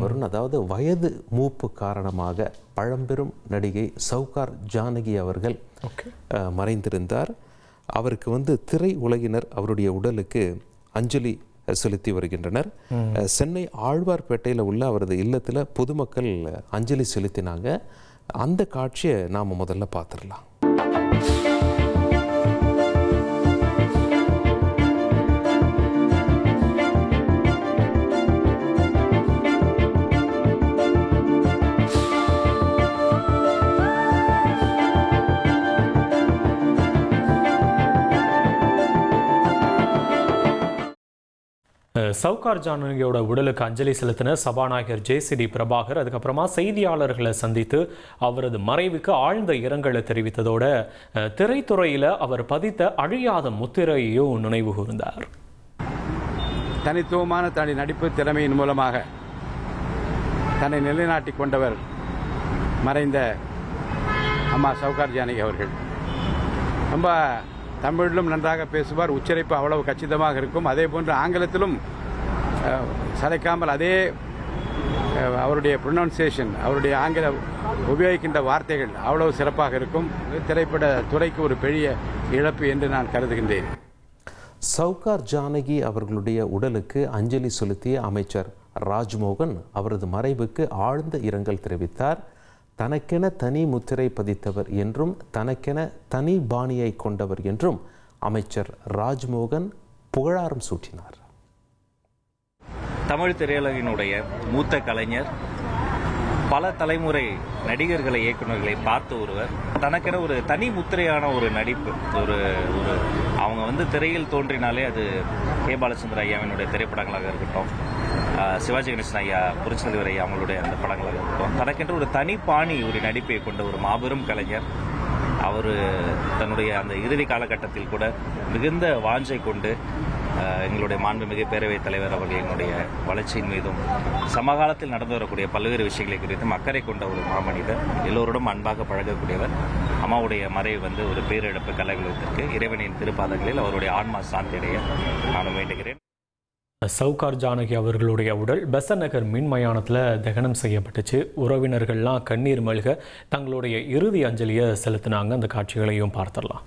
வருண், அதாவது வயது மூப்பு காரணமாக பழம்பெரும் நடிகை சவுகார் ஜானகி அவர்கள் மறைந்திருந்தார். அவருக்கு திரை உலகினர் அவருடைய உடலுக்கு அஞ்சலி செலுத்தி வருகின்றனர். சென்னை ஆழ்வார்பேட்டையில் உள்ள அவரது இல்லத்தில் பொதுமக்கள் அஞ்சலி செலுத்தினாங்க. அந்த காட்சியை நாம் முதல்ல பார்த்துடலாம். சவுகார் ஜானகியோட உடலுக்கு அஞ்சலி செலுத்தின சபாநாயகர் ஜே.சி.டி. பிரபாகர் அதுக்கப்புறமா செய்தியாளர்களை சந்தித்து அவரது மறைவுக்கு ஆழ்ந்த இரங்கலை தெரிவித்ததோட திரைத்துறையில் அவர் பதித்த அழியாத முத்திரையையும் நினைவு கூர்ந்தார். தனித்துவமான தனி நடிப்பு திறமையின் மூலமாக தன்னை நிலைநாட்டி கொண்டவர் மறைந்த அம்மா சவுகார் ஜானகி அவர்கள். ரொம்ப தமிழிலும் நன்றாக பேசுவார். உச்சரிப்பு அவ்வளவு கச்சிதமாக இருக்கும். அதே போன்று ஆங்கிலத்திலும் சளைக்காமல் அதே அவருடைய ப்ரொனவுன்சியேஷன், அவருடைய ஆங்கில உபயோகிக்கின்ற வார்த்தைகள் அவ்வளவு சிறப்பாக இருக்கும். திரைப்பட துறைக்கு ஒரு பெரிய இழப்பு என்று நான் கருதுகின்றேன். சவுகார் ஜானகி அவர்களுடைய உடலுக்கு அஞ்சலி செலுத்திய அமைச்சர் ராஜ்மோகன் அவரது மறைவுக்கு ஆழ்ந்த இரங்கல் தெரிவித்தார். தனக்கென தனி முத்திரை பதித்தவர் என்றும் தனக்கென தனி பாணியை கொண்டவர் என்றும் அமைச்சர் ராஜ்மோகன் புகழாரம் சூட்டினார். தமிழ் திரையுலகினுடைய மூத்த கலைஞர், பல தலைமுறை நடிகர்களை இயக்குநர்களை பார்த்த ஒருவர், தனக்கென ஒரு தனி முத்திரையான ஒரு நடிப்பு. ஒரு அவங்க திரையில் தோன்றினாலே அது கே. பாலச்சந்திர ஐயாவினுடைய திரைப்படங்களாக இருக்கட்டும், சிவாஜி கணேசன் ஐயா, புரட்சித்தலைவர் ஐயா அவங்களுடைய அந்த படங்களாக இருக்கட்டும், தனக்கென்று ஒரு தனி பாணி, ஒரு நடிப்பை கொண்ட ஒரு மாபெரும் கலைஞர். அவர் தன்னுடைய அந்த இறுதி காலகட்டத்தில் கூட மிகுந்த வாஞ்சை கொண்டு எங்களுடைய மாண்புமிகு பேரவைத் தலைவர் அவர்களுடைய வளர்ச்சியின் மீதும் சமகாலத்தில் நடந்து வரக்கூடிய பல்வேறு விஷயங்களை குறித்தும் அக்கறை கொண்ட ஒரு மாமனிதர், எல்லோருடன் அன்பாக பழகக்கூடியவர். அம்மாவுடைய மறைவு ஒரு பேரிழப்பு கலைகளுக்கு இறைவனின் திருப்பாதங்களில் அவருடைய ஆன்மா சாந்தி அடைய நான் வேண்டுகிறேன். சவுகார் ஜானகி அவர்களுடைய உடல் பெசன்ட் நகர் மின் மயானத்தில் தகனம் செய்யப்பட்டுச்சு. உறவினர்கள்லாம் கண்ணீர் மல்க தங்களுடைய இறுதி அஞ்சலியை செலுத்தினாங்க. அந்த காட்சிகளையும் பார்த்துடலாம்.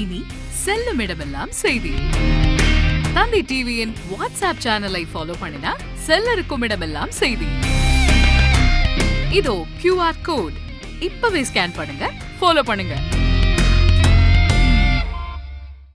இனி செல்லும் இடமெல்லாம் செய்தி. தந்தி டிவியின் வாட்ஸ்அப் சேனலை ஃபாலோ பண்ணினா செல்ல இருக்கும் இடமெல்லாம் செய்தி. இதோ QR கோட் இப்பவே ஸ்கேன் பண்ணுங்க, ஃபாலோ பண்ணுங்க.